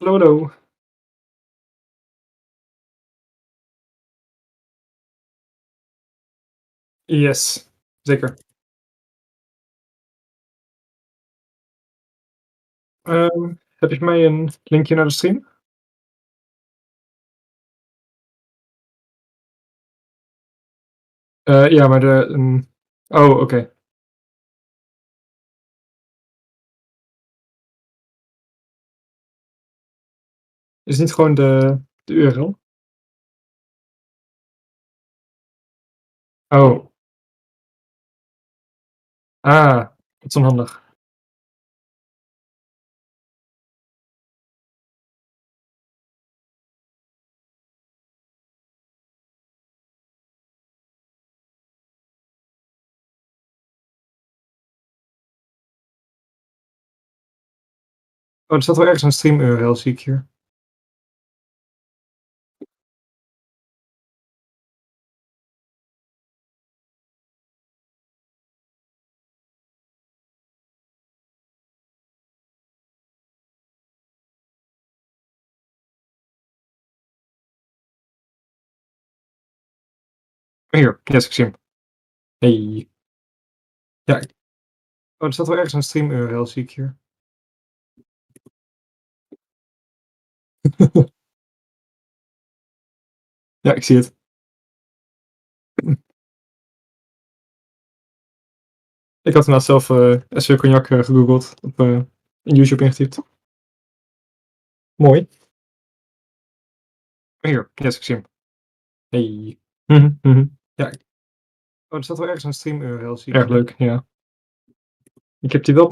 Hallo, hallo. Yes, zeker. Heb je voor mij een linkje naar de stream? Ja, maar oh, oké. Is het niet gewoon de URL? Oh, dat is onhandig. Oh, er staat wel ergens een stream URL, zie ik hier. Oh, hier, yes, ik zie hem. Hey. Ja, er staat wel ergens een stream URL, zie ik hier. Ja, ik zie het. Ik had inderdaad zelf SW Cognac gegoogeld, in YouTube ingetypt. Mooi. Oh, hier, yes, ik zie hem. Hey. Ja, er staat wel ergens een stream URL, zie ik. Erg leuk, ja. Ik heb die wel.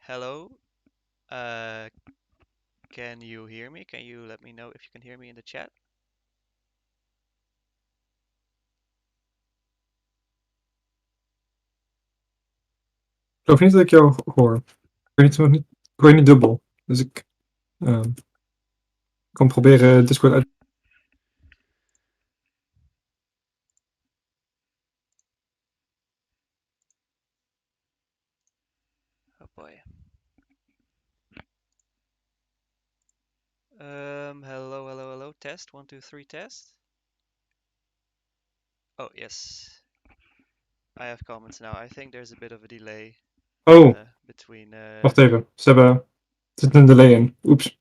Hello. Uh, can you hear me? Can you let me know if you can hear me in the chat? Ik geloof niet dat ik jou hoor. Ik hoor je niet dubbel. Dus ik kan proberen Discord uit. Oh boy. Hello, hello, hello. Test. 1, 2, 3, test. Oh, yes. I have comments now. I think there's a bit of a delay Oh, between. wacht even. Er zit een delay in. Oeps.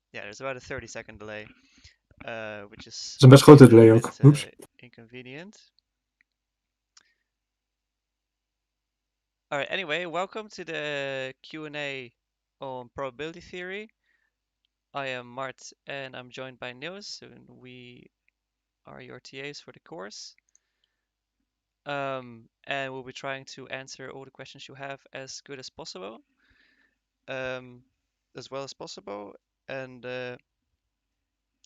Yeah, there's about a 30-second delay, which is Dat is een best maybe grote a little delay bit ook. Oeps. inconvenient. All right. Anyway, welcome to the Q&A on probability theory. I am Mart, and I'm joined by Niels, and we are your TAs for the course. And we'll be trying to answer all the questions you have as good as possible, as well as possible, and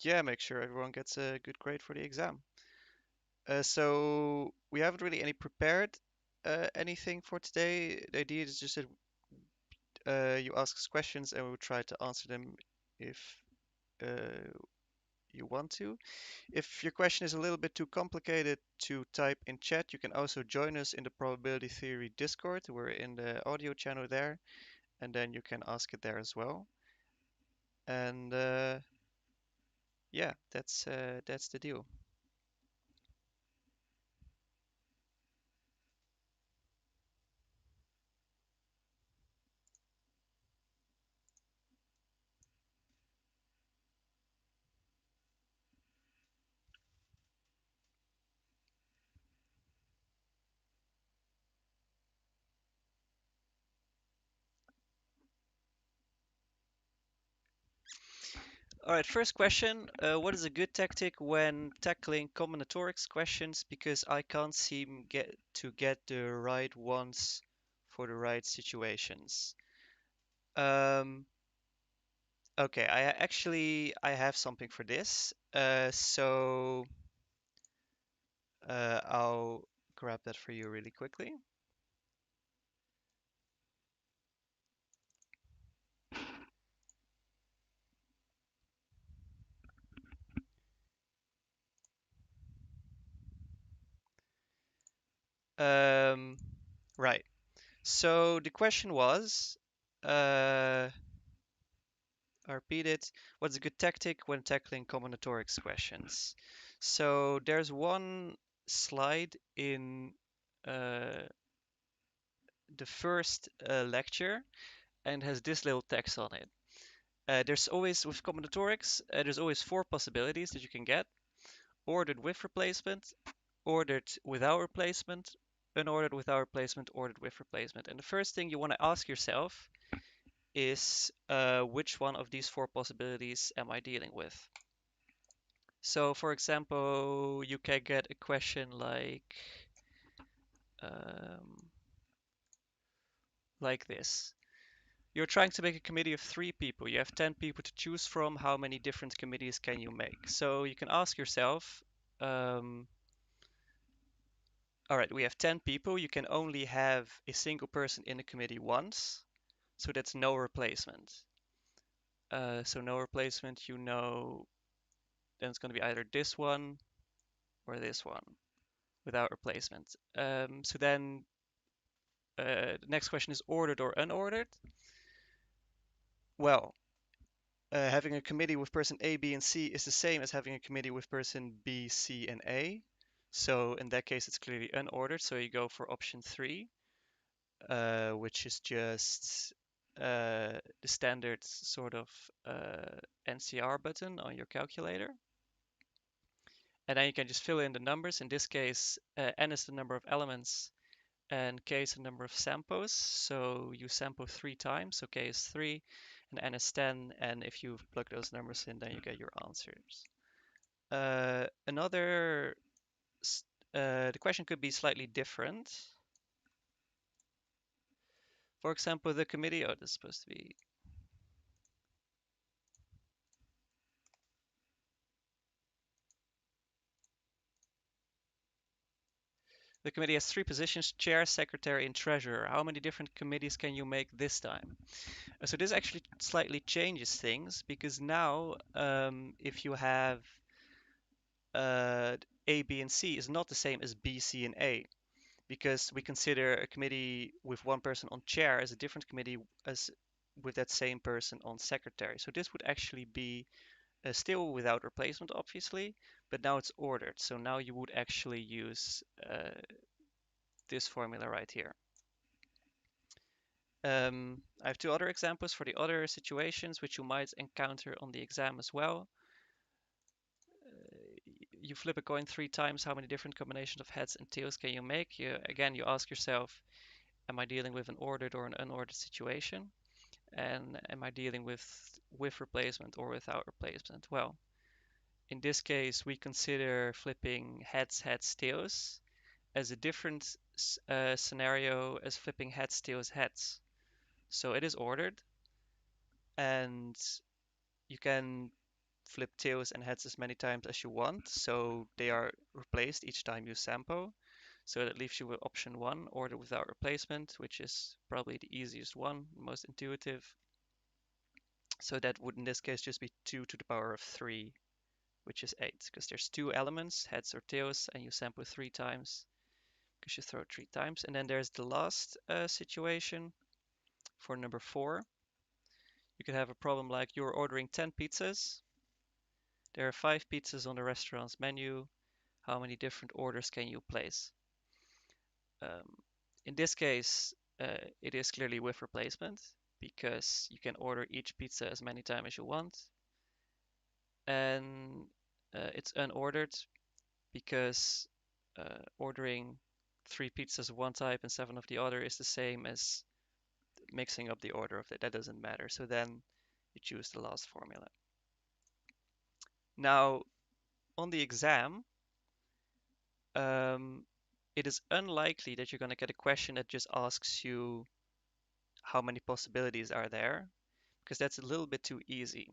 yeah, make sure everyone gets a good grade for the exam. So we haven't really any prepared anything for today. The idea is just that you ask us questions and we'll try to answer them if uh, you want to. If your question is a little bit too complicated to type in chat, you can also join us in the Probability Theory Discord. We're in the audio channel there, and then you can ask it there as well. And yeah, that's the deal. All right, first question. What is a good tactic when tackling combinatorics questions because I can't seem to get the right ones for the right situations? Okay, I have something for this. So I'll grab that for you really quickly. Right. So the question was, I repeat it, what's a good tactic when tackling combinatorics questions? So there's one slide in uh, the first lecture and has this little text on it. There's always, with combinatorics, there's always 4 possibilities that you can get. Ordered with replacement, ordered without replacement, unordered without replacement, ordered with replacement. And the first thing you want to ask yourself is which one of these 4 possibilities am I dealing with? So for example, you can get a question like this. You're trying to make a committee of 3 people. You have 10 people to choose from. How many different committees can you make? So you can ask yourself, all right, we have 10 people. You can only have a single person in the committee once. So that's no replacement. So no replacement, you know, then it's going to be either this one or this one without replacement. So then the next question is ordered or unordered. Well, having a committee with person A, B, and C is the same as having a committee with person B, C, and A. So in that case, it's clearly unordered. So you go for option 3, which is just the standard sort of NCR button on your calculator. And then you can just fill in the numbers. In this case, n is the number of elements and k is the number of samples. So you sample 3 times, so k is 3 and n is 10. And if you plug those numbers in, then you get your answers. The question could be slightly different. For example, the committee, oh, this is supposed to be, the committee has 3 positions: chair, secretary, and treasurer. How many different committees can you make this time? So this actually slightly changes things, because now if you have A, B, and C is not the same as B, C, and A, because we consider a committee with one person on chair as a different committee as with that same person on secretary. So this would actually be still without replacement, obviously, but now it's ordered. So now you would actually use this formula right here. I have 2 other examples for the other situations which you might encounter on the exam as well. You flip a coin 3 times. How many different combinations of heads and tails can you make? Again, you ask yourself, am I dealing with an ordered or an unordered situation? And am I dealing with replacement or without replacement? Well, in this case, we consider flipping heads, heads, tails as a different scenario as flipping heads, tails, heads. So it is ordered, and you can flip tails and heads as many times as you want. So they are replaced each time you sample. So that leaves you with option 1, order without replacement, which is probably the easiest one, most intuitive. So that would in this case just be 2 to the power of 3, which is 8, because there's 2 elements, heads or tails, and you sample 3 times because you throw it 3 times. And then there's the last situation for number 4. You could have a problem like you're ordering 10 pizzas. There are 5 pizzas on the restaurant's menu. How many different orders can you place? Um, in this case, it is clearly with replacement, because you can order each pizza as many times as you want. And it's unordered, because ordering 3 pizzas of one type and 7 of the other is the same as mixing up the order of it. That doesn't matter. So then you choose the last formula. Now, on the exam, it is unlikely that you're going to get a question that just asks you how many possibilities are there, because that's a little bit too easy.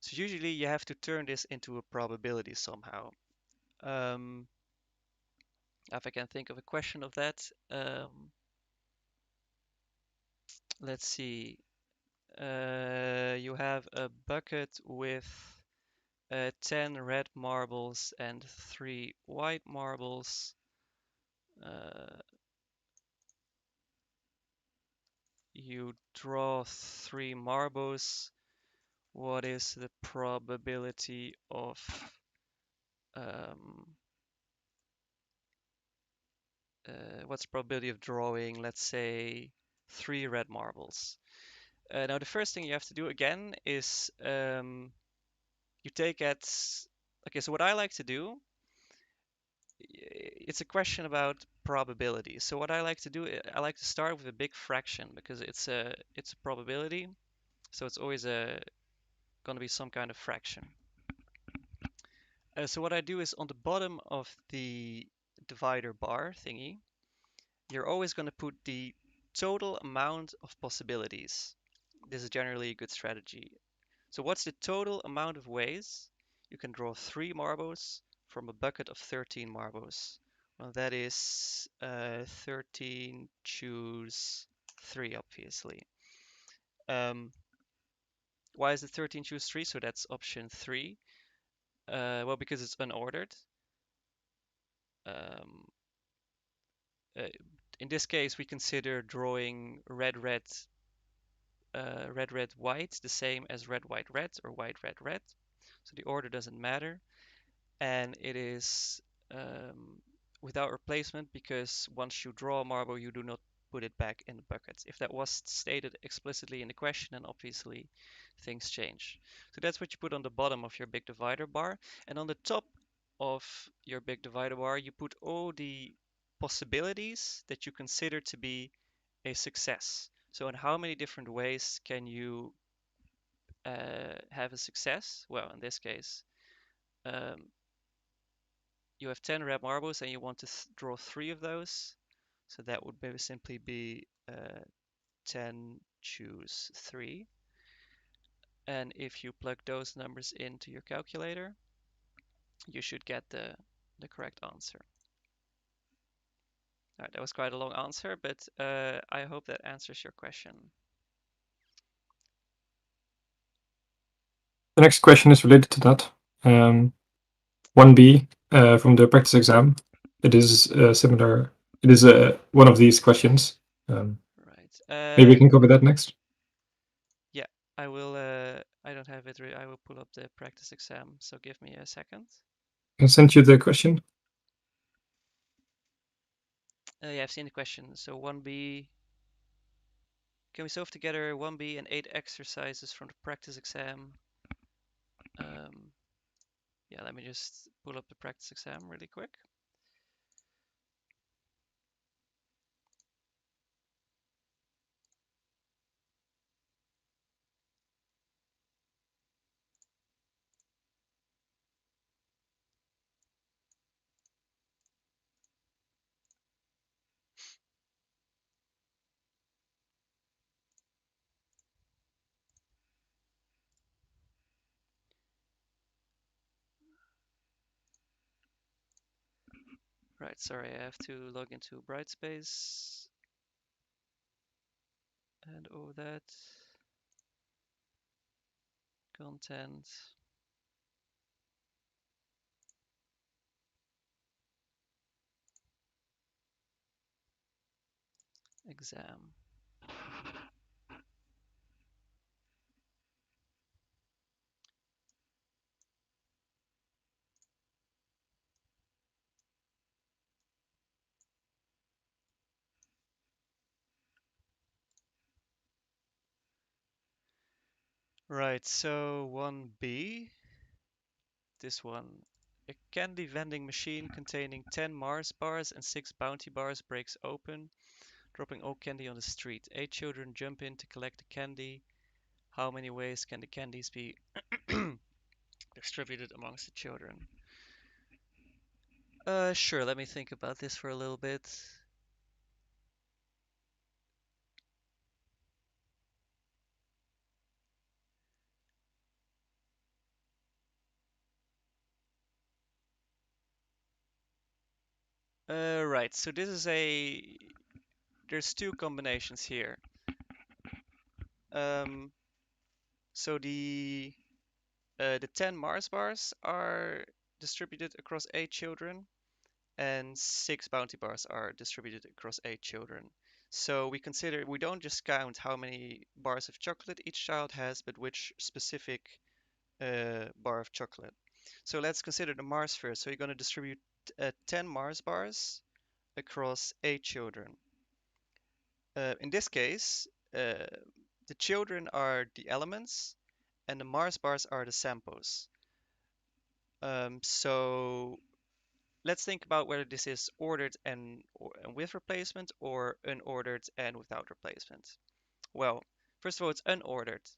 So usually you have to turn this into a probability somehow. If I can think of a question of that, let's see. You have a bucket with 10 red marbles and 3 white marbles. You draw 3 marbles. What is the probability of um, what's the probability of drawing, let's say, 3 red marbles? Now the first thing you have to do again is you take at, okay, so what I like to do, it's a question about probability. So what I like to do, I like to start with a big fraction, because it's a probability, so it's always going to be some kind of fraction. So what I do is on the bottom of the divider bar thingy, you're always going to put the total amount of possibilities. This is generally a good strategy. So what's the total amount of ways you can draw 3 marbles from a bucket of 13 marbles? Well, that is 13 choose 3, obviously. Why is it 13 choose 3? So that's option 3. Well, because it's unordered. Um, uh, in this case, we consider drawing red, red, red, red, white, the same as red, white, red, or white, red, red. So the order doesn't matter. And it is without replacement, because once you draw a marble, you do not put it back in the bucket. If that was stated explicitly in the question, then obviously things change. So that's what you put on the bottom of your big divider bar. And on the top of your big divider bar, you put all the possibilities that you consider to be a success. So in how many different ways can you have a success? Well, in this case, um, you have 10 red marbles and you want to draw 3 of those. So that would simply be 10, choose 3. And if you plug those numbers into your calculator, you should get the correct answer. All right, that was quite a long answer, but I hope that answers your question. The next question is related to that. 1B from the practice exam. It is similar. It is one of these questions. Right. Maybe we can cover that next. Yeah, I will. I don't have it. I will pull up the practice exam. So give me a second. I can send you the question. Yeah, I've seen the question. So 1B. Can we solve together 1B and 8 exercises from the practice exam? Yeah, let me just pull up the practice exam really quick. Right, sorry, I have to log into Brightspace and all that. Content. Exam. Right, so 1B, this one. A candy vending machine containing 10 Mars bars and 6 Bounty bars breaks open, dropping all candy on the street. 8 children jump in to collect the candy. How many ways can the candies be distributed amongst the children? Sure, let me think about this for a little bit. Right, so this is there's two combinations here. So the 10 Mars bars are distributed across 8 children, and 6 Bounty bars are distributed across 8 children. So we don't just count how many bars of chocolate each child has, but which specific bar of chocolate. So let's consider the Mars first. So you're going to distribute 10 Mars bars across 8 children. In this case, the children are the elements and the Mars bars are the samples. So let's think about whether this is ordered and with replacement or unordered and without replacement. Well, first of all, it's unordered.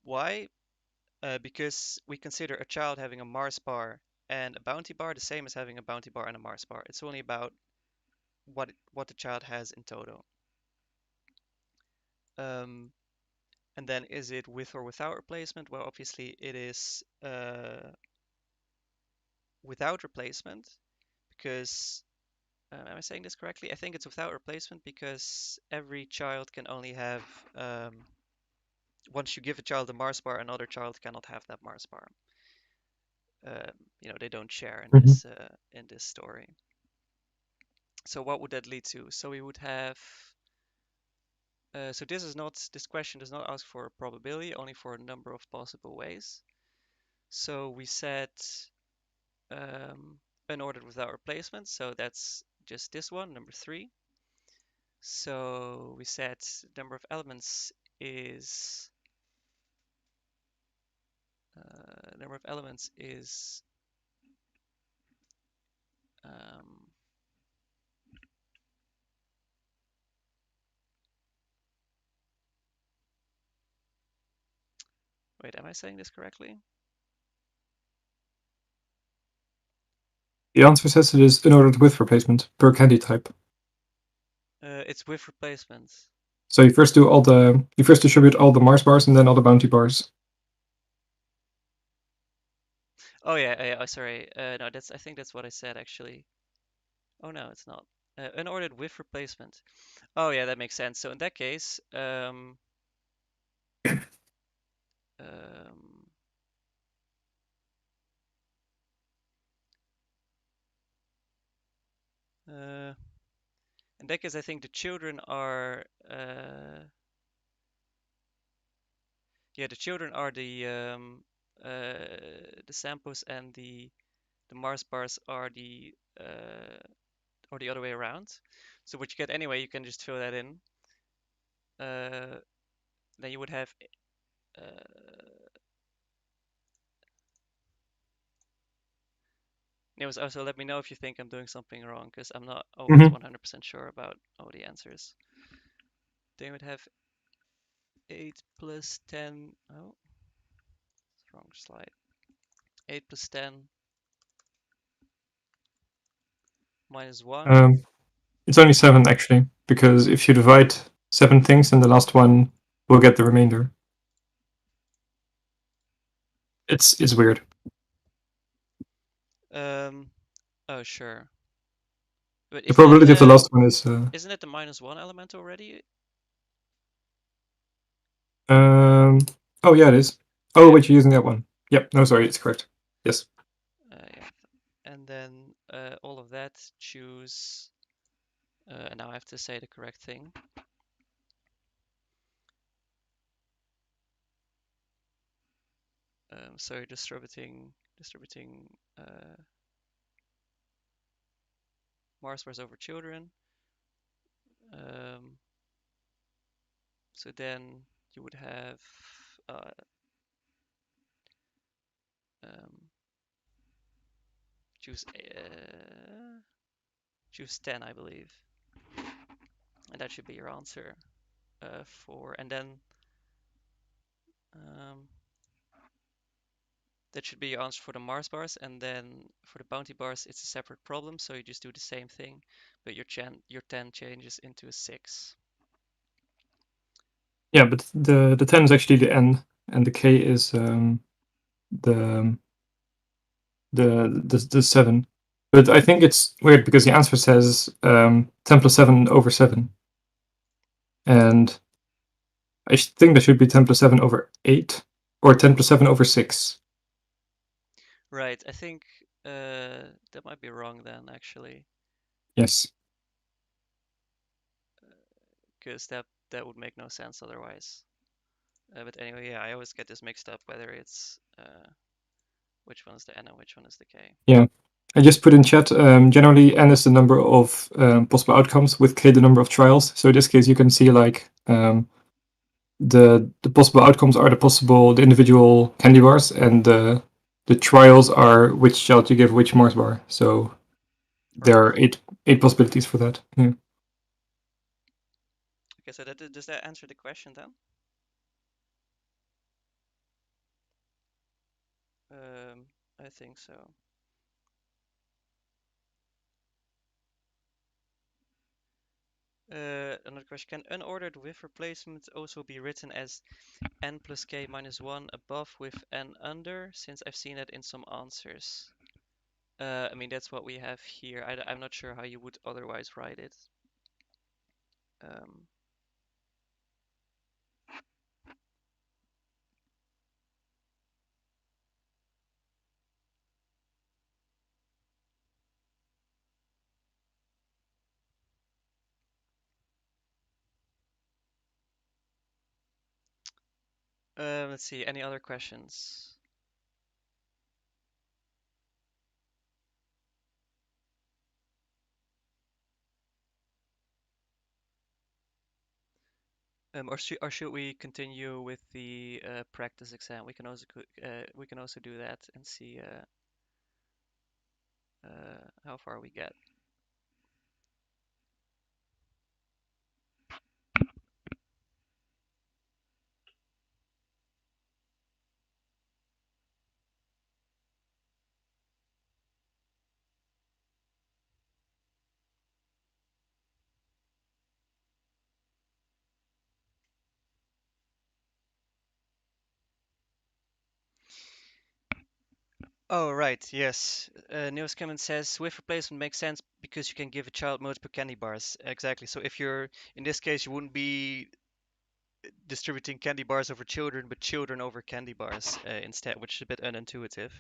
Why? Because we consider a child having a Mars bar and a Bounty bar the same as having a Bounty bar and a Mars bar. It's only about what the child has in total. Um, and then is it with or without replacement? Well, obviously it is without replacement because am I saying this correctly? I think it's without replacement because every child can only have once you give a child a Mars bar, another child cannot have that Mars bar. They don't share in this story. So what would that lead to? So we would have. So this question does not ask for a probability, only for a number of possible ways. So we set unordered without replacement. So that's just this one, number 3. So we said number of elements is number of elements is wait, am I saying this correctly? The answer says it is unordered with replacement per candy type. It's with replacement. So you first distribute all the Mars bars and then all the bounty bars. Oh yeah, oh, sorry. No, I think that's what I said actually. Oh no, it's not. Unordered with replacement. Oh yeah, that makes sense. So in that case, um, uh, in that case, I think the children are the children are the samples, and the Mars bars are the or the other way around. So what you get anyway, you can just fill that in. Then you would have also let me know if you think I'm doing something wrong, because I'm not always 100% sure about all the answers. Then you would have 8 plus 10. Oh, it's wrong slide. 8 plus 10 minus 1. It's only 7 actually, because if you divide 7 things, then the last one will get the remainder. It's weird. Oh, sure. But The probability of the last one is. Isn't it the -1 element already? Oh yeah, it is. Oh yeah. Wait, you're using that one. Yep. No, sorry, it's correct. Yes. Yeah. And then all of that, choose. And now I have to say the correct thing. So distributing Mars bars over children. So then you would have choose 10, I believe, and that should be your answer for. And then that should be your answer for the Mars bars, and then for the bounty bars, it's a separate problem. So you just do the same thing, but your 10 changes into a 6. Yeah, but the 10 is actually the n, and the k is the 7. But I think it's weird because the answer says 10 plus 7 over 7, and I think that should be 10 plus 7 over 8 or 10 plus 7 over 6. Right. I think that might be wrong then, actually. Yes. Because that would make no sense otherwise. But anyway, yeah, I always get this mixed up, whether it's which one is the n and which one is the k. Yeah. I just put in chat, generally n is the number of possible outcomes, with k the number of trials. So in this case, you can see like the possible outcomes are the individual candy bars, and the trials are which child you give which Mars bar. So there are eight possibilities for that. Yeah. Okay, so does that answer the question then? I think so. Another question: can unordered with replacement also be written as n plus k minus 1 above with n under? Since I've seen it in some answers. I mean, that's what we have here. I'm not sure how you would otherwise write it. Let's see, any other questions? Or should we continue with the practice exam? We can also do that and see how far we get. Oh, right, yes. Newest comment says Swift replacement makes sense because you can give a child multiple candy bars. Exactly. So if you're, in this case, you wouldn't be distributing candy bars over children, but children over candy bars instead, which is a bit unintuitive.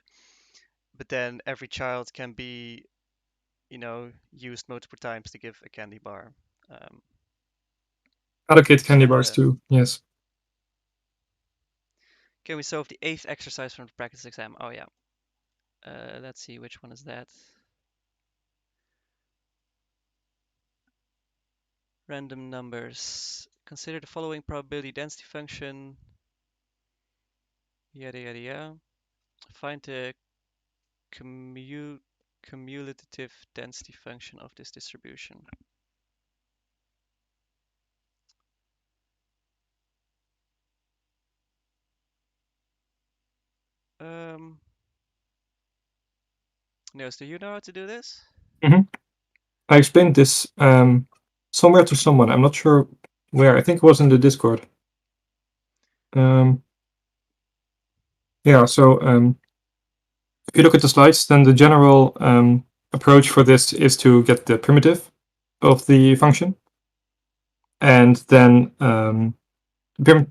But then every child can be, used multiple times to give a candy bar. Um, Allocate candy so bars yeah. too. Yes. Can we solve the 8th exercise from the practice exam? Oh yeah. Let's see, which one is that? Random numbers. Consider the following probability density function. Yada yada yada. Find the cumulative density function of this distribution. Niels, do you know how to do this? Mm-hmm. I explained this somewhere to someone. I'm not sure where. I think it was in the Discord. Yeah, so if you look at the slides, then the general approach for this is to get the primitive of the function. And then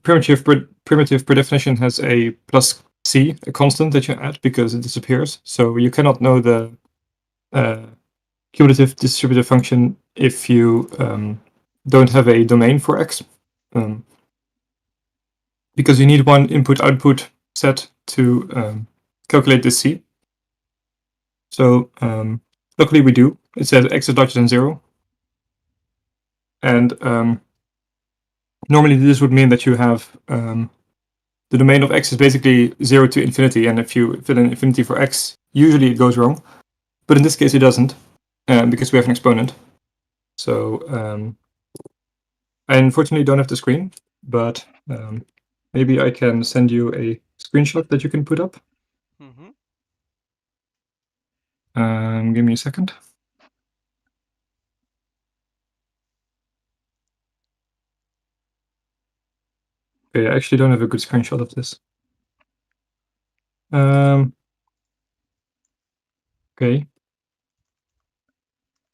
primitive per definition has a plus c, a constant that you add because it disappears. So you cannot know the cumulative distributive function if you don't have a domain for x. Because you need one input-output set to calculate this c. So luckily we do. It says x is larger than 0. And normally this would mean that you have the domain of x is basically 0 to infinity, and if you fill in infinity for x, usually it goes wrong. But in this case it doesn't, because we have an exponent. So I unfortunately don't have the screen, but maybe I can send you a screenshot that you can put up. Mm-hmm. Give me a second. Okay, I actually don't have a good screenshot of this. Okay.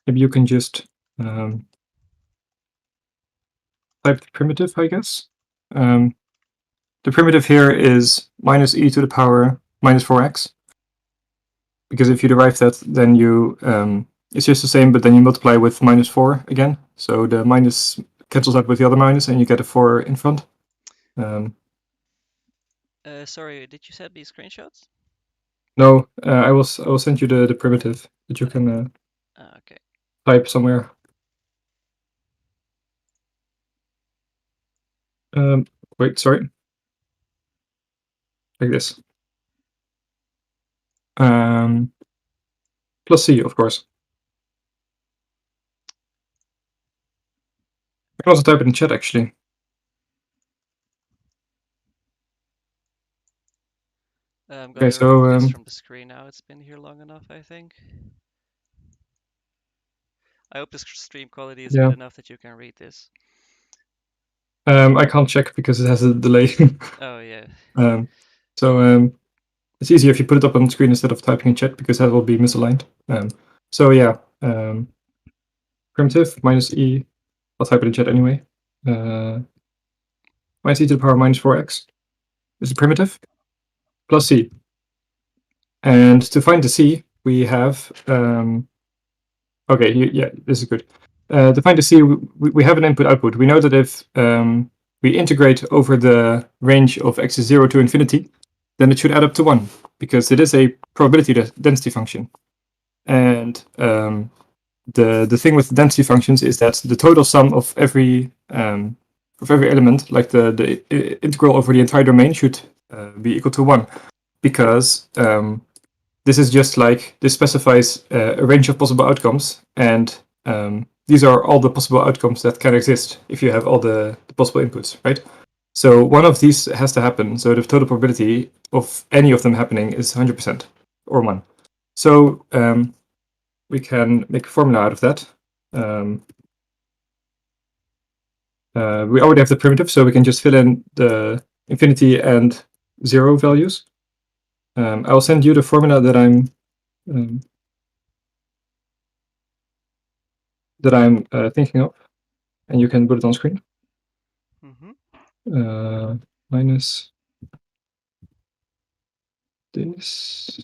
Maybe you can just type the primitive, I guess. The primitive here is minus e to the power minus 4x. Because if you derive that, then you it's just the same, but then you multiply with minus 4 again. So the minus cancels out with the other minus, and you get a 4 in front. Sorry, did you send me screenshots? No, I will send you the primitive that you can Okay. type somewhere. Wait, sorry. Like this. Plus C, of course. I can also type it in chat, actually. I'm Okay, gonna so remove this from the screen now. It's been here long enough, I think. I hope the stream quality is yeah, good enough that you can read this. I can't check because it has a delay. Oh yeah. So it's easier if you put it up on the screen instead of typing in chat because that will be misaligned. So yeah, primitive minus e. I'll type it in chat anyway. Minus e to the power minus 4x is the primitive plus c. And to find the c, we have okay, yeah, this is good. To find the c, we have an input-output. We know that if we integrate over the range of x is 0 to infinity, then it should add up to 1, because it is a probability density function. And the thing with density functions is that the total sum of every element, like the integral over the entire domain, should be equal to 1, because this is just like, this specifies a range of possible outcomes, and these are all the possible outcomes that can exist if you have all the possible inputs, right? So one of these has to happen, so the total probability of any of them happening is 100%, or 1. So we can make a formula out of that. We already have the primitive, so we can just fill in the infinity and 0 values. I will send you the formula that I'm thinking of, and you can put it on screen. Minus this.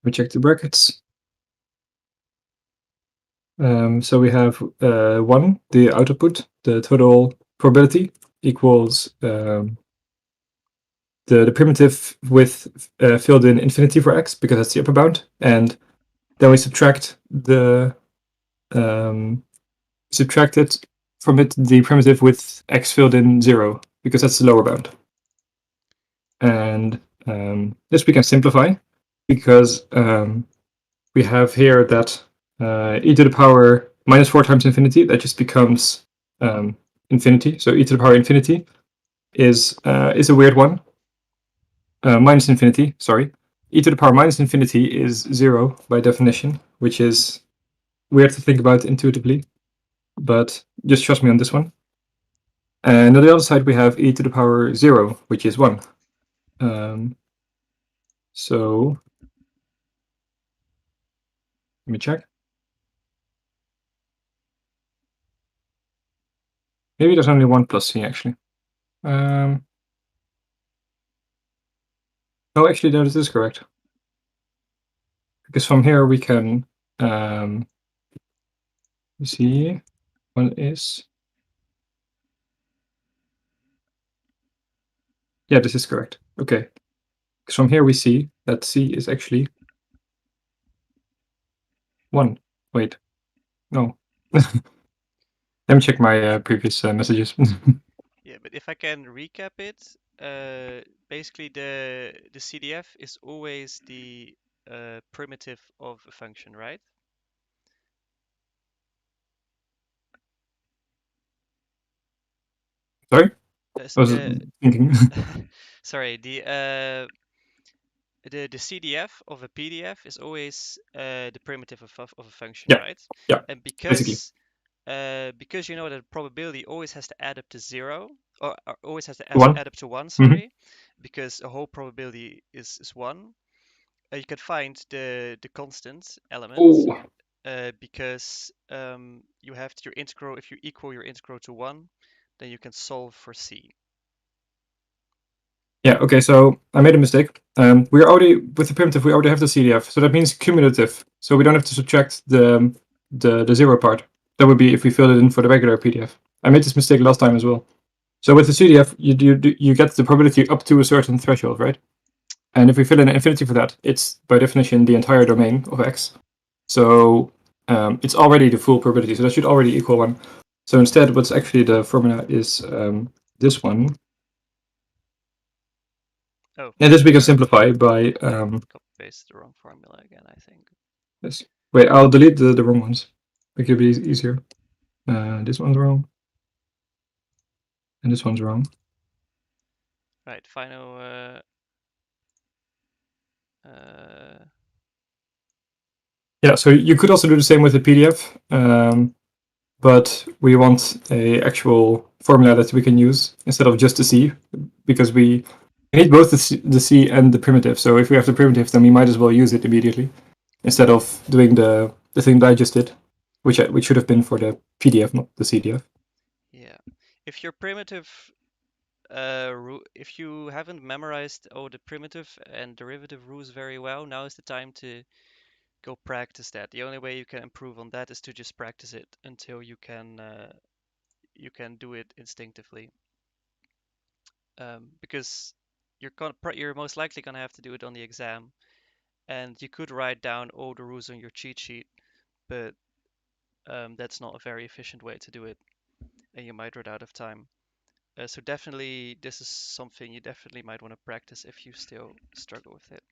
We check the brackets. So we have 1, the output, the total probability equals the primitive with filled in infinity for x, because that's the upper bound, and then we subtract the subtracted from it the primitive with x filled in 0, because that's the lower bound. And this we can simplify, because we have here that e to the power minus 4 times infinity, that just becomes infinity. So e to the power infinity is a weird one. Minus infinity, sorry. E to the power minus infinity is 0 by definition, which is weird to think about intuitively, but just trust me on this one. And on the other side, we have e to the power 0, which is 1. So let me check. Maybe there's only one plus c, actually. Oh, actually, no, this is correct. Because from here we can see one is. Yeah, this is correct. Okay. Because from here we see that c is actually 1. Wait. No. Let me check my previous messages. Yeah, but if I can recap it, basically the CDF is always the primitive of a function, right? Sorry? I was thinking. Sorry, the CDF of a PDF is always the primitive of a function, Yeah. right? Yeah. And Basically. because you know that probability always has to add up to 0, or always has to One. add up to 1, Mhm. sorry, because a whole probability is 1. You can find the constant element because you have your integral. If you equal your integral to 1, then you can solve for c. Yeah, okay, so I made a mistake. We're already, with the primitive, we already have the CDF, so that means cumulative. So we don't have to subtract the 0 part. That would be if we filled it in for the regular PDF. I made this mistake last time as well. So with the CDF, you get the probability up to a certain threshold, right? And if we fill in an infinity for that, it's by definition the entire domain of x. So it's already the full probability, so that should already equal 1. So instead, what's actually the formula is this one. Oh, And this we can simplify by copy paste the wrong formula again, I think. Yes. Wait, I'll delete the wrong ones. Make it be easier. This one's wrong. And this one's wrong. Right, final. Yeah, so you could also do the same with the PDF, but we want a actual formula that we can use instead of just the C, because we need both the C and the primitive. So if we have the primitive, then we might as well use it immediately instead of doing the thing that I just did, which should have been for the PDF, not the CDF. Yeah, if your primitive, if you haven't memorized all the primitive and derivative rules very well, now is the time to go practice that. The only way you can improve on that is to just practice it until you can do it instinctively. Because you're most likely gonna have to do it on the exam, and you could write down all the rules on your cheat sheet, but that's not a very efficient way to do it, and you might run out of time. So definitely, this is something you definitely might want to practice if you still struggle with it.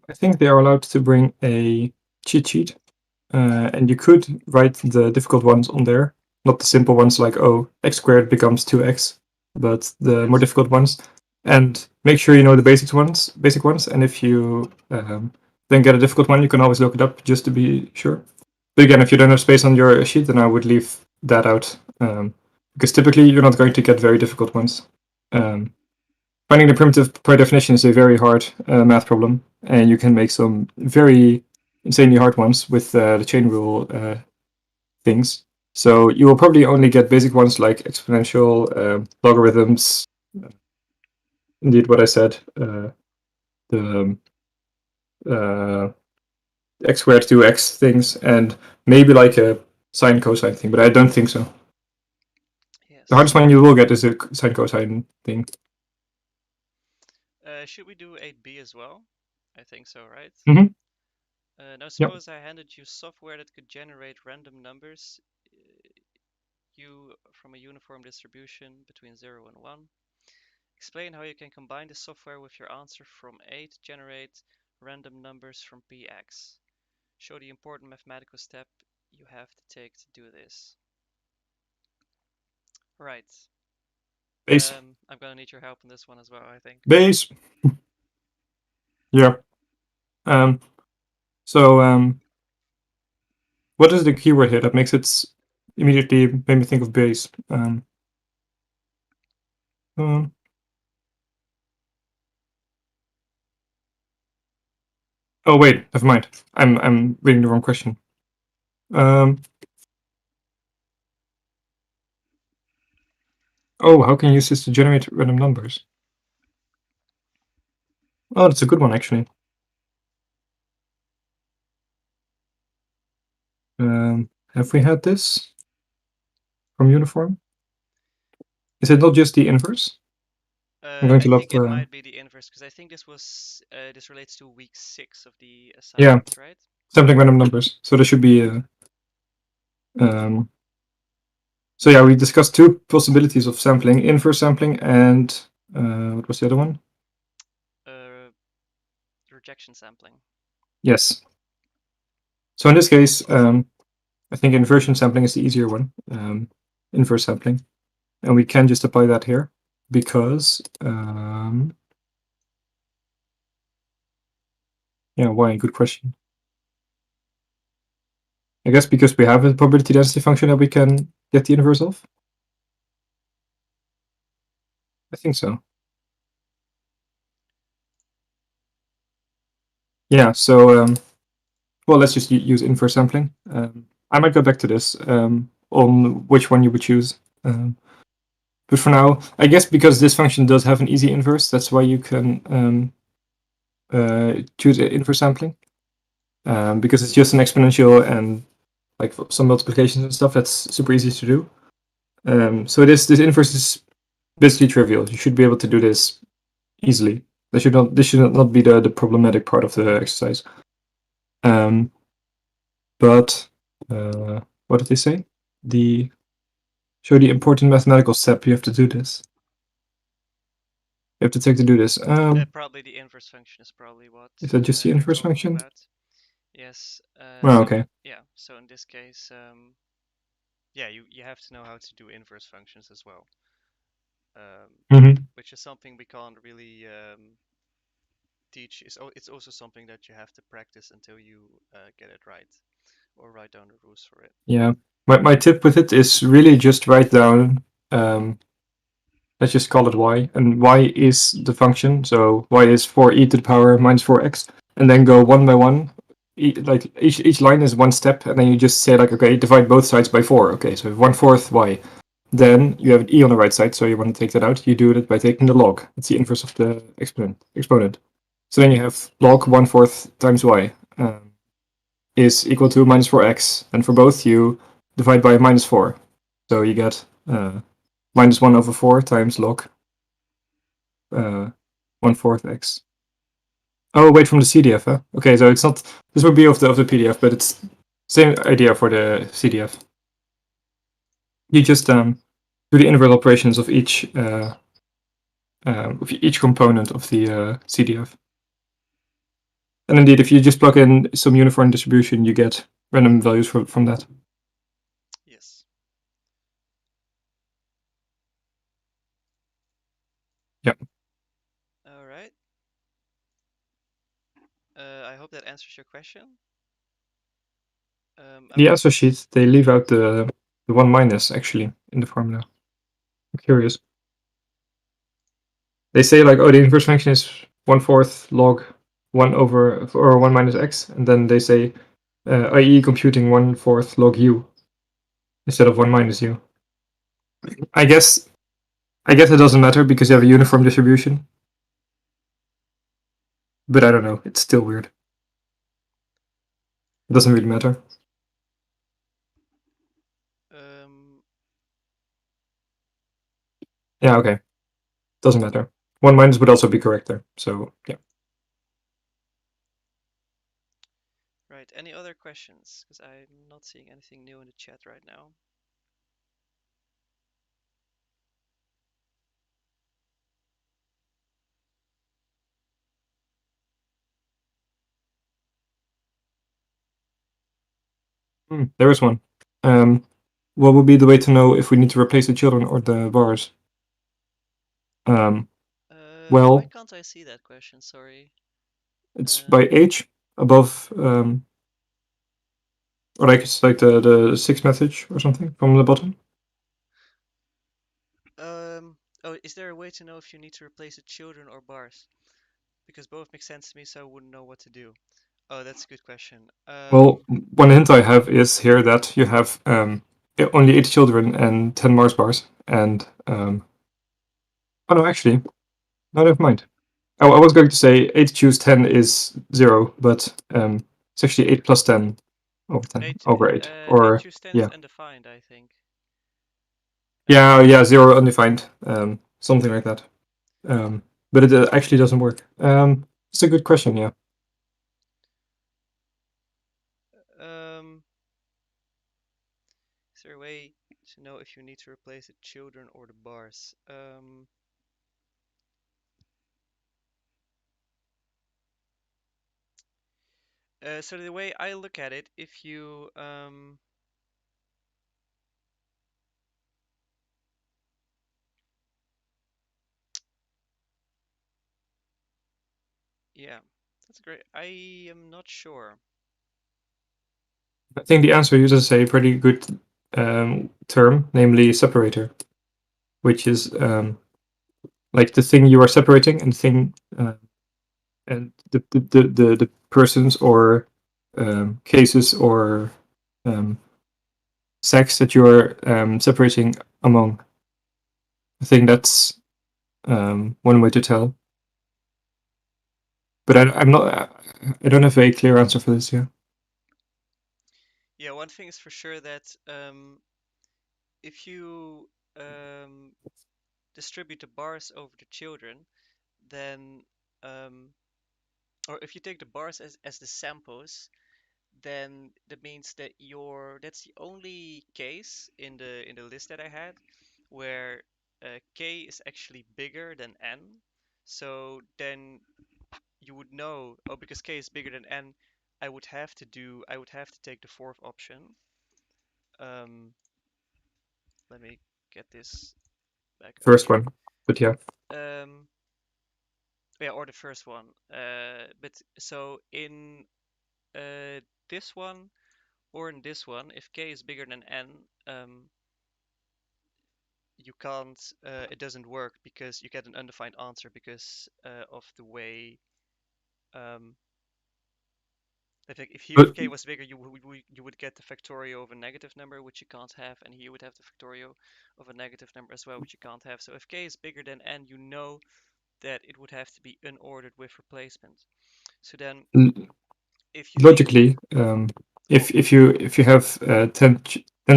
I think they are allowed to bring a cheat sheet, and you could write the difficult ones on there, not the simple ones like, oh, x squared becomes 2x, but the more difficult ones. And make sure you know the basic ones. And if you then get a difficult one, you can always look it up just to be sure. But again, if you don't have space on your sheet, then I would leave that out, because typically you're not going to get very difficult ones. Finding the primitive by definition is a very hard math problem, and you can make some very insanely hard ones with the chain rule things. So you will probably only get basic ones like exponential, logarithms, indeed what I said, the x squared 2x things, and maybe like a sine cosine thing, but I don't think so. Yes. The hardest one you will get is a sine cosine thing. Should we do 8b as well? I think so, right? Mm-hmm. Now suppose I handed you software that could generate random numbers u from a uniform distribution between 0 and 1. Explain how you can combine the software with your answer from A to generate random numbers from Px. Show the important mathematical step you have to take to do this. Right. Base. I'm gonna need your help on this one as well, I think. Base. Yeah. So what is the keyword here that makes it immediately made me think of base? Oh wait, never mind. I'm reading the wrong question. Oh, how can you use this to generate random numbers? Oh, that's a good one actually. Have we had this from uniform? Is it not just the inverse? I'm going I to love think it might be the inverse because I think this was this relates to week 6 of the assignment, right? sampling random numbers. So there should be so yeah, we discussed two possibilities of sampling: inverse sampling and what was the other one? Rejection sampling. Yes. So in this case, I think inversion sampling is the easier one. Inverse sampling, and we can just apply that here because yeah, why? Good question. I guess because we have a probability density function that we can get the inverse of. I think so. Yeah, so well, let's just use inverse sampling. I might go back to this on which one you would choose. But for now, I guess because this function does have an easy inverse, that's why you can choose inverse sampling. Because it's just an exponential and like some multiplications and stuff, that's super easy to do. So this inverse is basically trivial. You should be able to do this easily. This should not be the problematic part of the exercise. But what did they say? Show the important mathematical step. You have to do this. You have to take to do this. Probably the inverse function is probably what Is that just the you're inverse talking function? about. Yes. Oh, okay. Yeah. So in this case, yeah, you have to know how to do inverse functions as well. Which is something we can't really teach. It's also something that you have to practice until you get it right, or write down the rules for it. Yeah. My tip with it is really just write down. Let's just call it y, and y is the function. So y is 4e to the power minus 4x, and then go one by one. Like each line is one step, and then you just say like, okay, divide both sides by 4. Okay, so 1/4 y. Then you have an e on the right side, so you want to take that out. You do it by taking the log. It's the inverse of the exponent. So then you have log 1/4 times y is equal to minus 4x. And for both, you divide by minus 4. So you get minus 1/4 times log 1/4 x. Oh, wait, from the CDF, huh? Okay, so it's not. This would be of the PDF, but it's same idea for the CDF. You just do the inverse operations of each component of the CDF. And indeed, if you just plug in some uniform distribution, you get random values from that. Yes. Yeah. All right. I hope that answers your question. The answer sheet, they leave out the the 1 minus actually in the formula. I'm curious. They say like, oh, the inverse function is 1/4 log 1 over or 1 minus x, and then they say, i.e. computing 1/4 log u instead of 1 minus u. I guess it doesn't matter because you have a uniform distribution. But I don't know. It's still weird. It doesn't really matter. Yeah, okay. Doesn't matter. 1 minus would also be correct there. So, yeah. Right. Any other questions? Because I'm not seeing anything new in the chat right now. There is one. What would be the way to know if we need to replace the children or the bars? Why Well, can't I see that question? Sorry. it's by age above, or like it's like the sixth message or something from the bottom. Oh, is there a way to know if you need to replace the children or bars? Because both make sense to me, so I wouldn't know what to do. Oh, that's a good question. Well, one hint I have is here that you have only 8 children and 10 Mars bars, and oh no, actually, no, never mind. I was going to say 8 choose 10 is 0, but it's actually 8 plus 10 over 10 over 8, 8 or choose 10 is yeah, undefined, I think. yeah, 0 undefined, something like that. But it actually doesn't work. It's a good question, yeah. Is there a way to know if you need to replace the children or the bars? So the way I look at it, if you yeah, that's great. I am not sure. I think the answer uses a pretty good term, namely separator, which is like the thing you are separating and thing and the persons or cases or sex that you're separating among. I think that's one way to tell. But I'm not. I don't have a clear answer for this. Yeah. Yeah, one thing is for sure that if you distribute the bars over the children, then or if you take the bars as the samples, then that means that that's the only case in the list that I had where k is actually bigger than n. So then you would know, oh, because k is bigger than n, I would have to take the fourth option. Let me get this back up First here. one, but yeah. Yeah, or the first one. But so in this one or in this one, if k is bigger than n, you can't. It doesn't work because you get an undefined answer because of the way. If here if But k was bigger, you would get the factorial of a negative number, which you can't have, and here you would have the factorial of a negative number as well, which you can't have. So if k is bigger than n, you know that it would have to be unordered with replacement. So then, if you take logically, if you have 10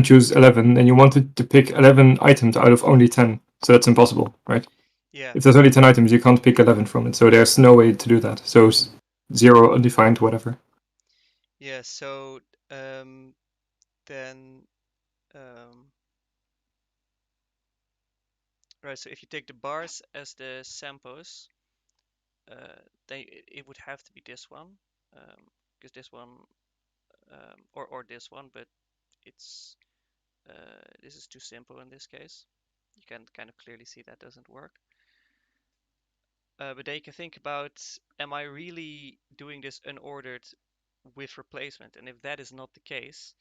choose 11 and you wanted to pick 11 items out of only 10, so that's impossible, right? yeah If there's only 10 items, you can't pick 11 from it, so there's no way to do that. So 0 undefined, whatever. yeah so then right, so if you take the bars as the samples, then it would have to be this one, because this one or this one, but it's this is too simple in this case. You can kind of clearly see that doesn't work. But then you can think about, am I really doing this unordered with replacement? And if that is not the case,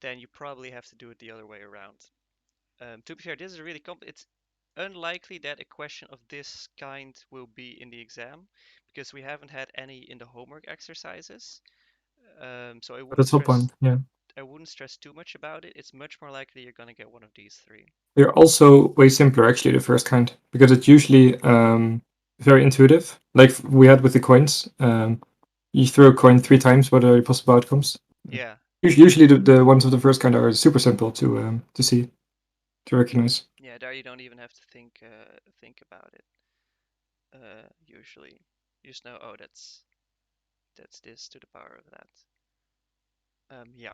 then you probably have to do it the other way around. To be fair, this is really it's unlikely that a question of this kind will be in the exam because we haven't had any in the homework exercises. So That's the point. Yeah. I wouldn't stress too much about it. It's much more likely you're gonna get one of these three. They're also way simpler, actually, the first kind, because it's usually very intuitive. Like we had with the coins. You throw a coin 3 times, what are the possible outcomes? Yeah. Usually the ones of the first kind are super simple to see, to recognize. Yeah, there you don't even have to think about it. Usually, you just know, oh, that's this to the power of that. Yeah.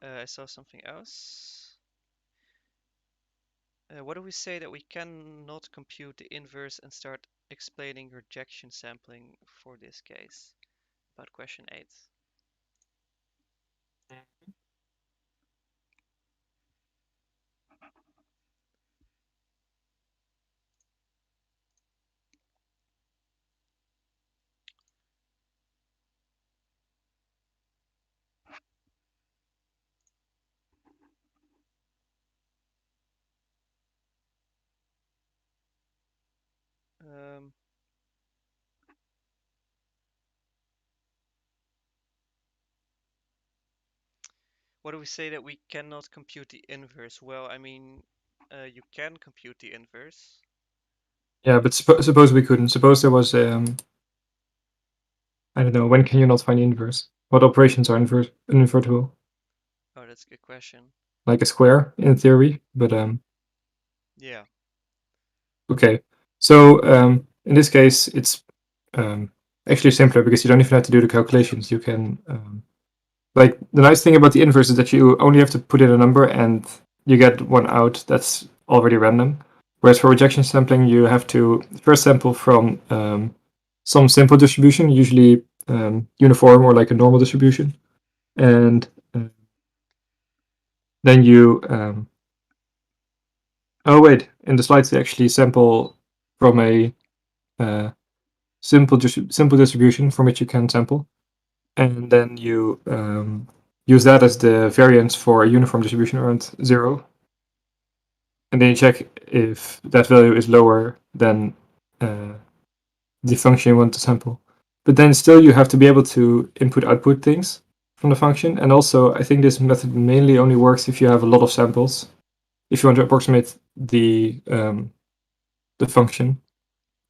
I saw something else. What do we say that we cannot compute the inverse and start explaining rejection sampling for this case? About question 8. Um, what do we say that we cannot compute the inverse? Well, I mean, you can compute the inverse. Yeah, but suppose we couldn't. Suppose there was I don't know. When can you not find the inverse? What operations are invertible? Oh, that's a good question. Like a square in theory, but Yeah. okay. So in this case, it's actually simpler because you don't even have to do the calculations. You can like the nice thing about the inverse is that you only have to put in a number and you get one out that's already random. Whereas for rejection sampling, you have to first sample from some simple distribution, usually uniform or like a normal distribution, and then you oh wait, in the slides they actually sample from a simple distribution from which you can sample, and then you use that as the variance for a uniform distribution around 0, and then you check if that value is lower than the function you want to sample. But then still you have to be able to input-output things from the function, and also I think this method mainly only works if you have a lot of samples. If you want to approximate the function,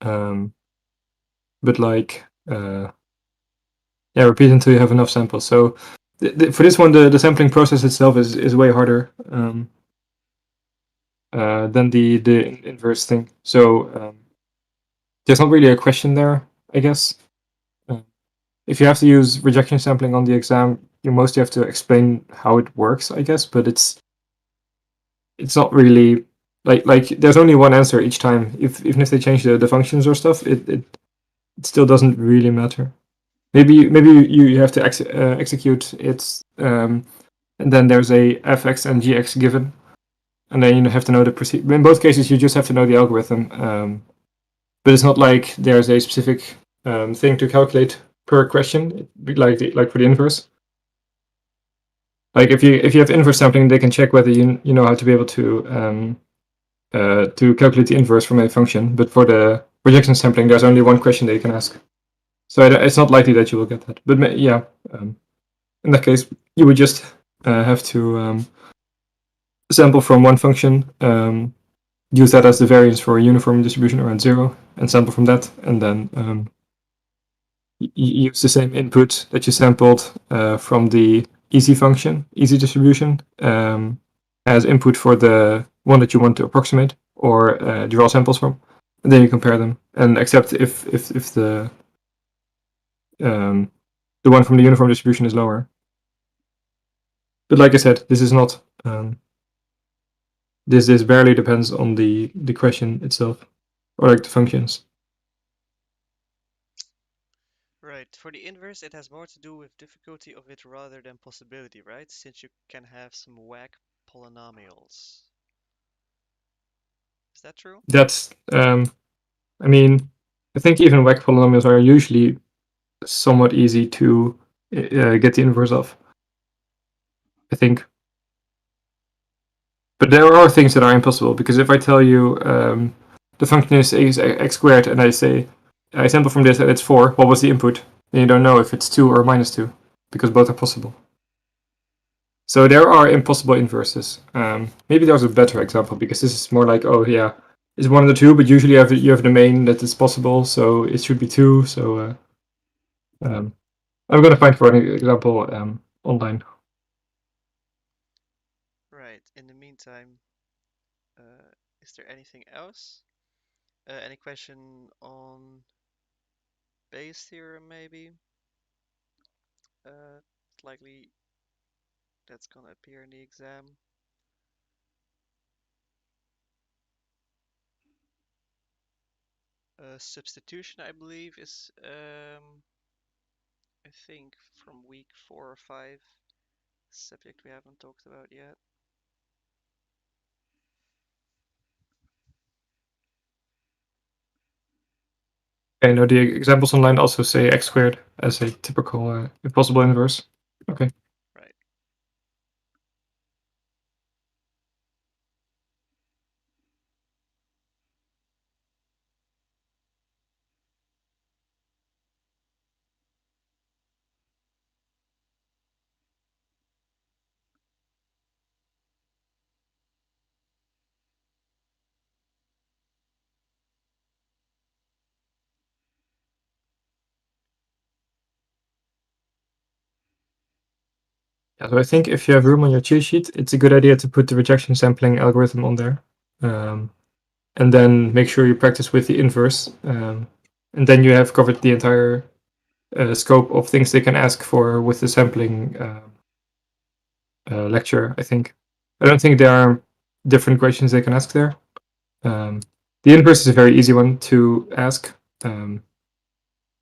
but like yeah, repeat until you have enough samples. So for this one, the sampling process itself is way harder than the inverse thing. So there's not really a question there, I guess. If you have to use rejection sampling on the exam, you mostly have to explain how it works, I guess. But it's not really like there's only one answer each time. Even if they change the functions or stuff, it still doesn't really matter. Maybe you have to execute it, and then there's a fx and gx given, and then you have to know the procedure. In both cases, you just have to know the algorithm, but it's not like there's a specific thing to calculate per question, like for the inverse. Like if you have inverse sampling, they can check whether you know how to be able to calculate the inverse from a function. But for the rejection sampling, there's only one question that you can ask. So it's not likely that you will get that. But yeah, in that case, you would just have to sample from one function, use that as the variance for a uniform distribution around 0, and sample from that, and then use the same input that you sampled from the easy distribution, as input for the one that you want to approximate or draw samples from, and then you compare them and accept if the one from the uniform distribution is lower. But like I said, this is not this barely depends on the question itself or like the functions. Right. For the inverse, it has more to do with difficulty of it rather than possibility, right? Since you can have some whack polynomials. Is that true? That's I mean, I think even whack polynomials are usually somewhat easy to get the inverse of. I think. But there are things that are impossible, because if I tell you the function is x squared, and I say I sample from this and it's 4, what was the input? Then you don't know if it's 2 or minus 2, because both are possible. So there are impossible inverses. Maybe there's a better example, because this is more like, oh yeah, it's one of the two, but usually you have the main that is possible, so it should be 2. So I'm going to find for an example online. Right. In the meantime, is there anything else? Any question on Bayes' theorem, maybe? It's likely that's gonna appear in the exam. Substitution, I believe, is I think from week 4 or 5. Subject we haven't talked about yet. Okay, no, the examples online also say x squared as a typical impossible inverse. Okay. Right. Yeah, so I think if you have room on your cheat sheet, it's a good idea to put the rejection sampling algorithm on there. And then make sure you practice with the inverse. And then you have covered the entire scope of things they can ask for with the sampling lecture, I think. I don't think there are different questions they can ask there. The inverse is a very easy one to ask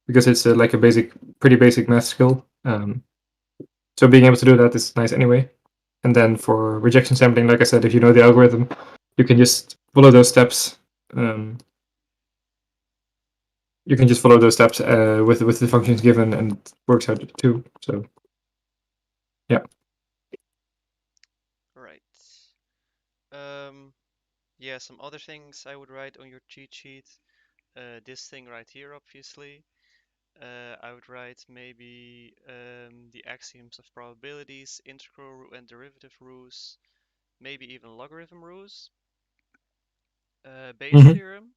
because it's like a pretty basic math skill. So being able to do that is nice anyway. And then for rejection sampling, like I said, if you know the algorithm, you can just follow those steps. You can just follow those steps with the functions given, and it works out too. So yeah. Right. Yeah, some other things I would write on your cheat sheet. This thing right here, obviously. I would write maybe the axioms of probabilities, integral and derivative rules, maybe even logarithm rules. Bayes' Mm-hmm. theorem.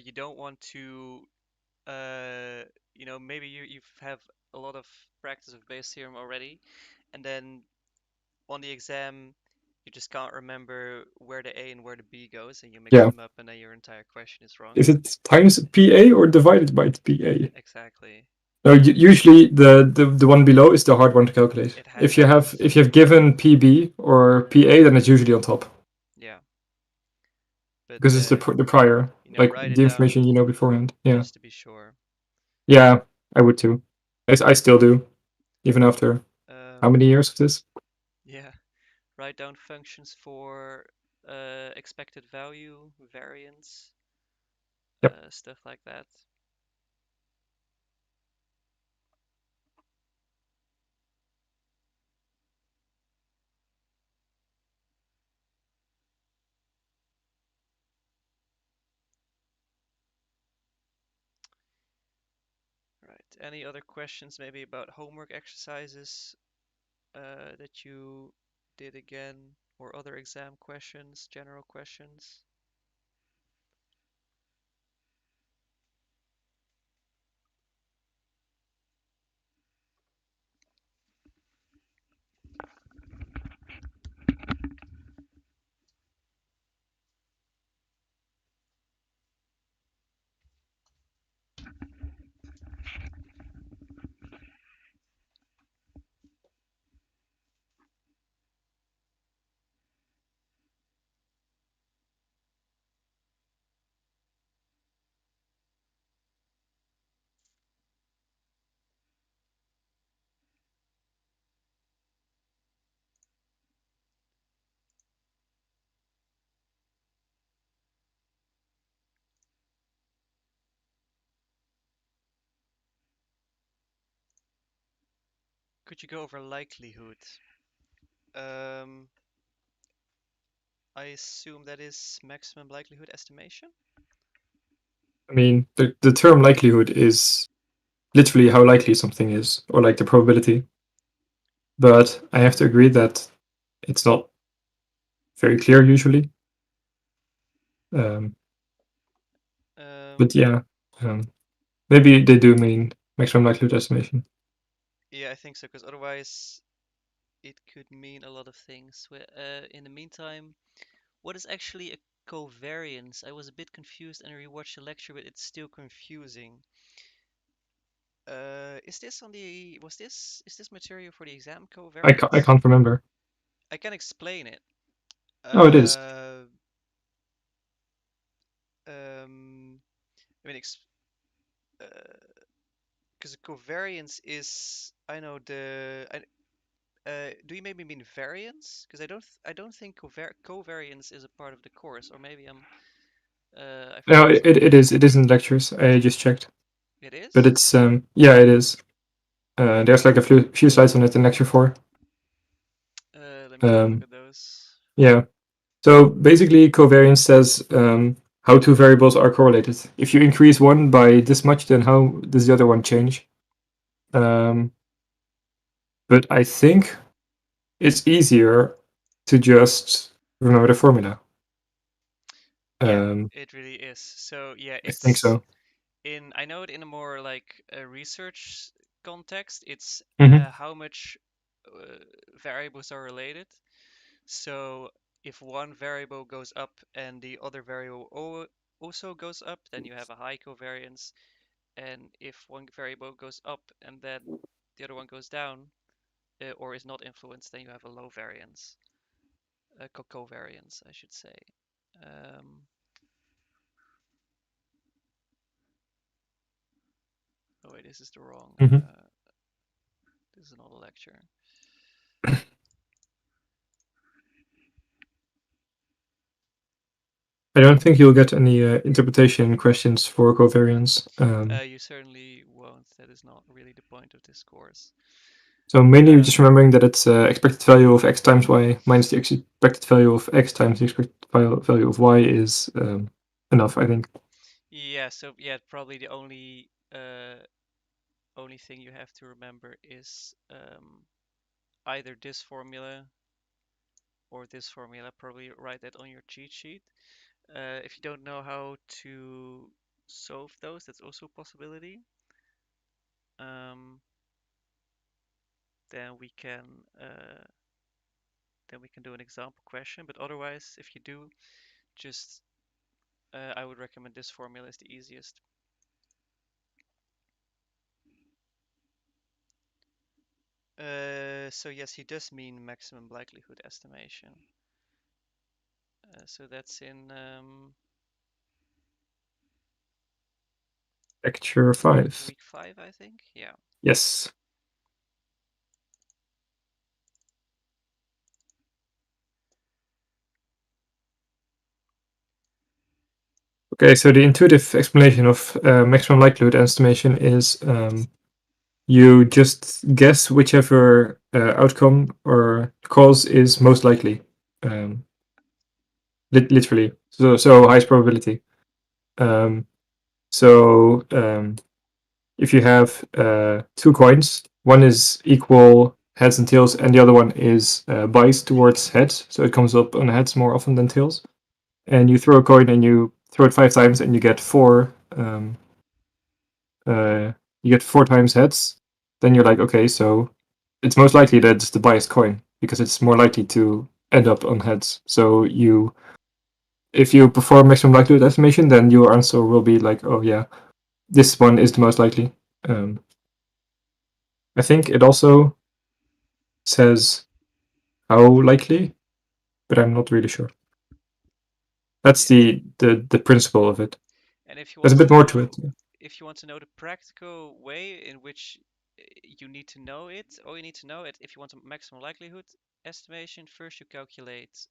You don't want to, maybe you have a lot of practice of Bayes' theorem already, and then on the exam you just can't remember where the A and where the B goes, and you mix Yeah. them up, and then your entire question is wrong. Is it times PA or divided by PA? Exactly. No, usually the one below is the hard one to calculate. It has both. If you have given PB or PA, then it's usually on top Yeah, but because it's the prior, like write it the information down you know beforehand. Yeah, just to be sure. yeah, I would too. I still do, even after how Um, many years of this? yeah, write down functions for expected value, variance, Yep. stuff like that. Right. Any other questions maybe about homework exercises that you did again, or other exam questions, general questions? Could you go over likelihood? Um, I assume that is maximum likelihood estimation. I mean, the term likelihood is literally how likely something is, or like the probability. But I have to agree that it's not very clear usually. Um, but yeah, um, maybe they do mean maximum likelihood estimation. Yeah, I think so, because otherwise it could mean a lot of things. In the meantime, what is actually a covariance? I was a bit confused and rewatched the lecture, but it's still confusing. Is this on the is this material for the exam I covariance? can't remember. I can explain it. Oh, it is. Uh, um, I mean, because covariance is I know do you maybe mean variance? Because I don't think covariance is a part of the course, or maybe I No, forgot something. it is in lectures. I just checked, It but is? it's yeah, it is. There's like a few slides on it in lecture 4. Let me have a look Um, at those. yeah. So basically, covariance says how two variables are correlated. If you increase one by this much, then how does the other one change? Um, but I think it's easier to just remember the formula. Yeah, Um, it really is. So yeah, I think it's so. in I know it in a more like a research context. It's Hmm. how much variables are related. So if one variable goes up and the other variable also goes up, then you have a high covariance. And if one variable goes up and then the other one goes down or is not influenced, then you have a low variance, covariance, I should say. Um, oh wait, this is the wrong. Hmm. This is another lecture. I don't think you'll get any interpretation questions for covariance. You certainly won't. That is not really the point of this course. So mainly just Um, remembering that it's expected value of x times y minus the expected value of x times the expected value of y is enough, I think. yeah, so yeah, probably the only thing you have to remember is either this formula or this formula. Probably write that on your cheat sheet. If you don't know how to solve those, that's also a possibility. Um, then we can uh, then we can do an example question. But otherwise, if you do, just I would recommend this formula is the easiest. So yes, he does mean maximum likelihood estimation. So that's in Lecture 5. week 5, I think. Yeah. Yes. Okay, so the intuitive explanation of maximum likelihood estimation is you just guess whichever outcome or cause is most likely. Um, literally. So highest probability. Um, so if you have two coins, one is equal heads and tails, and the other one is biased towards heads, so it comes up on heads more often than tails. And you throw a coin and you throw it 5 times, and you get 4 times heads. Then you're like, okay, so it's most likely that it's the biased coin because it's more likely to end up on heads. So if you perform maximum likelihood estimation, then your answer will be like, oh yeah, this one is the most likely. Um, I think it also says how likely, but I'm not really sure. That's Yeah. the principle of it. And if you There's want a to bit more to it. know if you want to know the practical way in which you need to know it, all you need to know it if you want a maximum likelihood estimation, first you calculate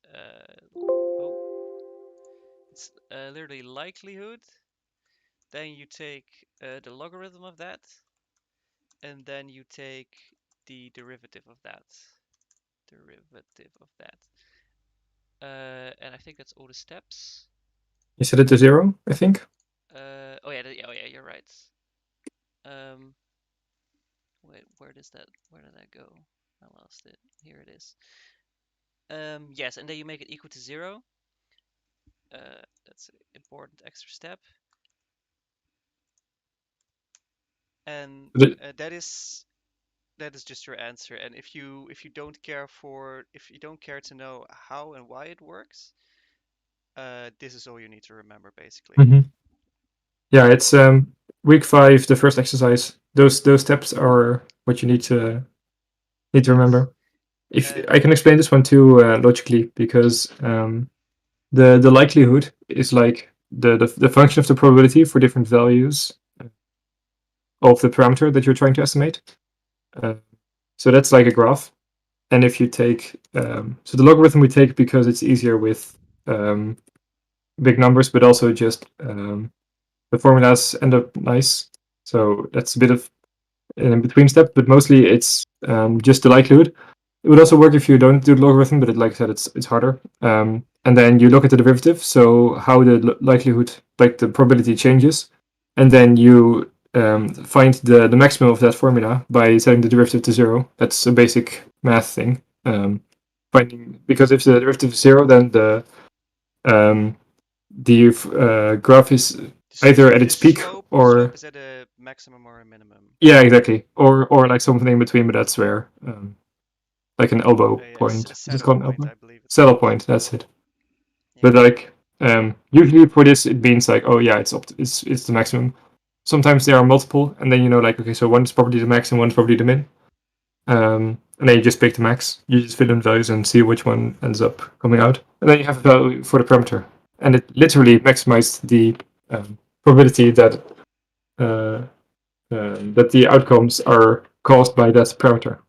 oh, it's literally likelihood, then you take the logarithm of that, and then you take the derivative of that. derivative of that. And I think that's all the steps. You set it to 0, I think. Oh yeah, you're right. Um, wait, where did that go? I lost it. Here it is. Yes, and then you make it equal to 0. That's an important extra step. And that is just your answer. And if you don't care to know how and why it works, this is all you need to remember basically. Mm-hmm. Yeah, it's week 5, the first exercise. Those steps are what you need to remember. If I can explain this one too logically, because the likelihood is like the function of the probability for different values of the parameter that you're trying to estimate. So that's like a graph. And if you take so the logarithm we take because it's easier with big numbers, but also just the formulas end up nice. So that's a bit of an in-between step, but mostly it's just the likelihood. It would also work if you don't do the logarithm, but like I said, it's harder. And then you look at the derivative, so how the likelihood, like the probability changes, and then you find the maximum of that formula by setting the derivative to 0. That's a basic math thing. Finding, because if the derivative is 0, then um, the graph is either at its peak or slope is at a maximum or a minimum. yeah, exactly, or like something in between, but that's rare. Like an elbow point. A Is it saddle called an point, elbow? I believe it's Saddle called. point. That's it. Yeah. But like usually for this, it means like, oh yeah, it's the maximum. Sometimes there are multiple, and then you know like, okay, so one's probably the max and one's probably the min. And then you just pick the max. You just fill in values and see which one ends up coming out, and then you have a value for the parameter, and it literally maximized the probability that that the outcomes are caused by that parameter.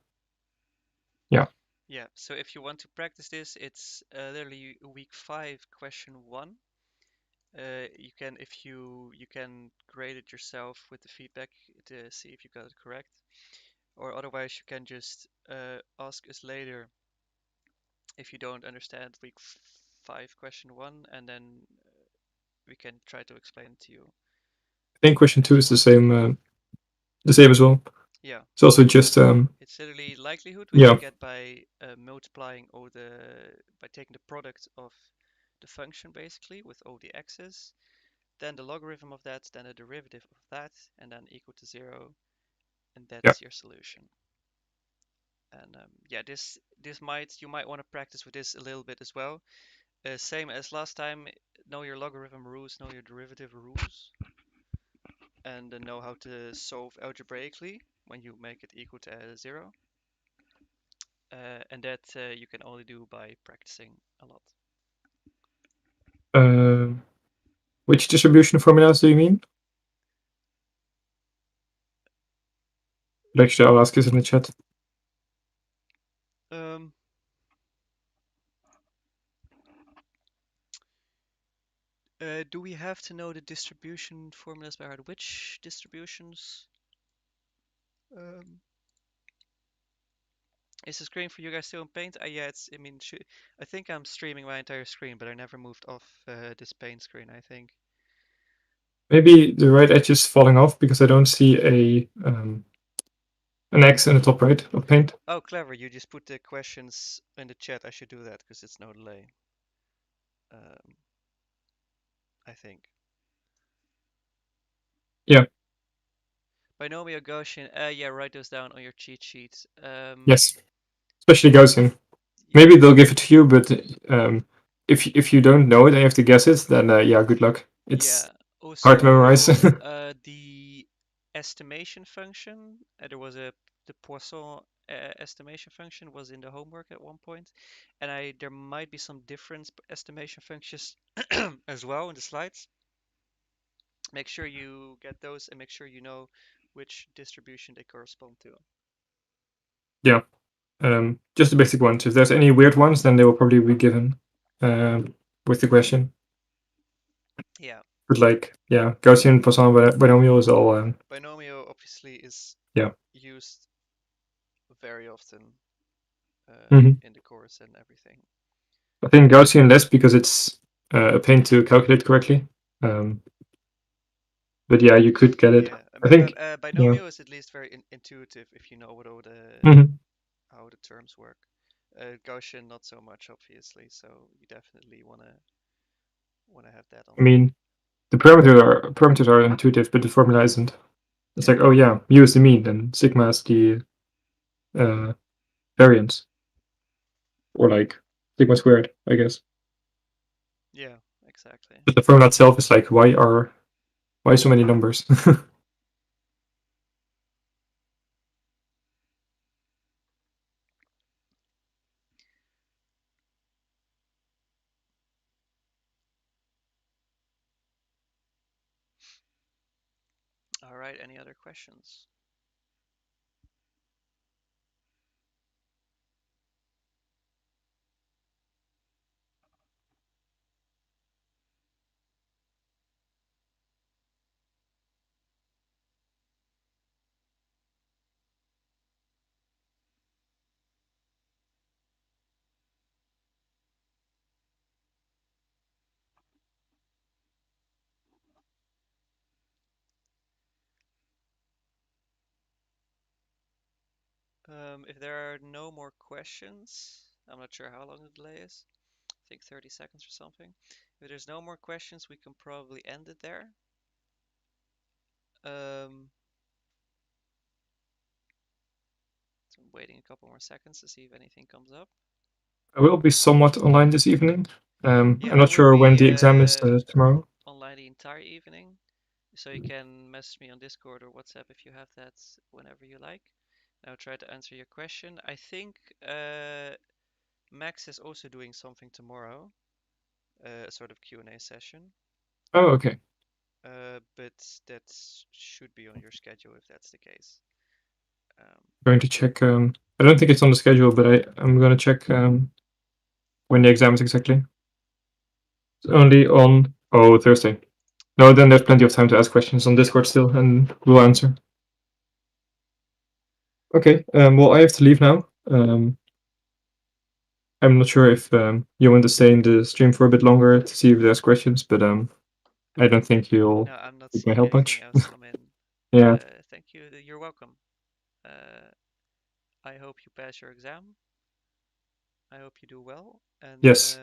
Yeah. Yeah. So if you want to practice this, it's literally week 5, question 1. You can grade it yourself with the feedback to see if you got it correct, or otherwise you can just ask us later if you don't understand week 5, question 1, and then we can try to explain it to you. I think question 2 is the same as well. Yeah. It's also just it's literally likelihood, which you get by multiplying by taking the product of the function basically with all the x's, then the logarithm of that, then the derivative of that, and then equal to 0, and that's your solution. And yeah, you might want to practice with this a little bit as well. Same as last time, know your logarithm rules, know your derivative rules, and know how to solve algebraically when you make it equal to 0. And that you can only do by practicing a lot. Which distribution formulas do you mean? But actually, I'll ask this in the chat. Do we have to know the distribution formulas by heart? Which distributions? Is the screen for you guys still in Paint? Yeah, I mean, I think I'm streaming my entire screen, but I never moved off this Paint screen, I think. Maybe the right edge is falling off because I don't see an X in the top right of Paint. Oh, clever. You just put the questions in the chat. I should do that because it's no delay. I think. Yeah. Binomial Gaussian. Yeah, write those down on your cheat sheet. Yes. Especially Gaussian. Maybe they'll give it to you, but if you don't know it and you have to guess it, then yeah, good luck. It's hard to memorize. The estimation function. There was the Poisson estimation function was in the homework at one point, and there might be some different estimation functions as well in the slides. Make sure you get those and make sure you know which distribution they correspond to. Yeah. Just the basic ones. If there's any weird ones, then they will probably be given with the question. Yeah. But like, yeah, Gaussian Poisson binomial is all. Binomial obviously is used very often in the course. powers and everything. I think Gaussian less because it's a pain to calculate correctly. But yeah, you could get it. Yeah, I think, yeah. binomial is at least very intuitive if you know what all the Mhm. how the terms work. Gaussian not so much, obviously. So you definitely wanna have that on I there. mean, the parameters are intuitive, but the formula isn't. It's Yeah. like, oh yeah, mu is the mean, and sigma is the variance, or like sigma squared, I guess. Yeah, exactly. But the formula itself is like, why so many numbers? All right, any other questions? If there are no more questions, I'm not sure how long the delay is. I think 30 seconds or something. If there's no more questions, we can probably end it there. Um, so I'm waiting a couple more seconds to see if anything comes up. I will be somewhat online this evening. I'm Yeah, I not will sure when be the exam is tomorrow. online the entire evening, so you can message me on Discord or WhatsApp if you have that whenever you like. I'll try to answer your question. I think Max is also doing something tomorrow, a sort of Q&A session. Oh, okay. But that should be on your schedule if that's the case. Going to check. I don't think it's on the schedule, but I'm going to check when the exam is exactly. It's only on Thursday. No, then there's plenty of time to ask questions on Discord still, and we'll answer. Okay. Well, I have to leave now. I'm not sure if you want to stay in the stream for a bit longer to see if there's questions, but I don't think you'll No, I'm not need my seeing help anything much. else come in. Yeah. Thank you. You're welcome. I hope you pass your exam. I hope you do well, and Yes.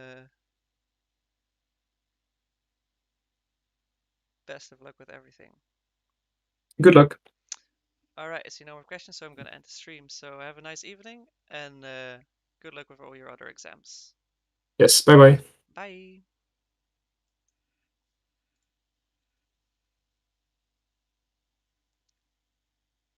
best of luck with everything. Good luck. All right, I see no more questions, so I'm gonna end the stream. So have a nice evening, and good luck with all your other exams. Yes. Bye bye. Bye.